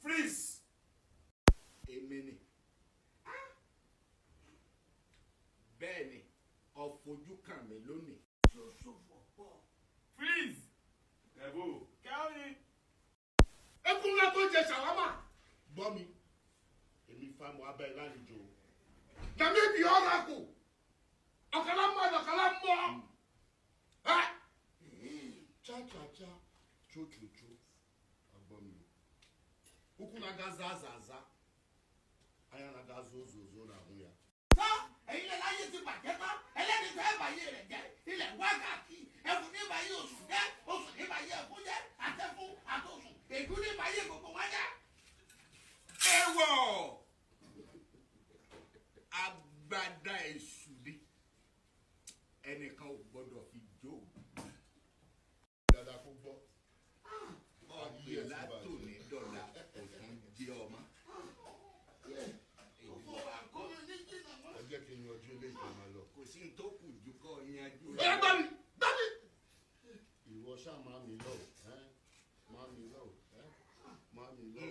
Freeze. Emeni. Bẹ́ẹ̀ni, ọ̀fojú kàn mí lónìí. Freeze. Ẹ̀bù. Kẹ́rin. Ekunle tó jẹ ṣàwámà. Gbọ́ mi, èmi Fáàmù abẹ́ lálejò. Nàmí ibi ọ̀rọ̀ kù. Ọ̀kàlà mọ́ ọ̀kàlà mọ́. Cha-cha-cha, cho-cho-cho. Agbọ́ mi. Ukwu na-aga za-za-za. Anya na-aga zo-zo-zo n'ahụ ya. Ẹ̀yin lè láyé ti bàjẹ́ tán ẹlẹ́ni fẹ́ bàyé rẹ̀ jẹ́ ilẹ̀ wákàtí ẹ̀fún ní bàyé oṣù jẹ́ oṣù ní bàyé ẹ̀fún jẹ́ àtẹ̀fún àtòṣù ègún ní bàyé gbogbo wọn jẹ́. Ẹ̀wọ̀ agbada èṣù ni ẹnìkan ò gbọdọ̀ fi jó. Dada kó gbọ́. Ọ̀gbìn látòní dọ̀là kò tún jẹ́ ọmọ. Ẹ jẹ́ kí n yanjú ilé ìgbìmọ̀ lọ. Kò sí tó kù jù kọ́ yanjú. Ẹ gbọ́ mi gbọ́dí. Ìwọ ṣáà máa mi lọ. Máa mi lọ. Máa mi lọ.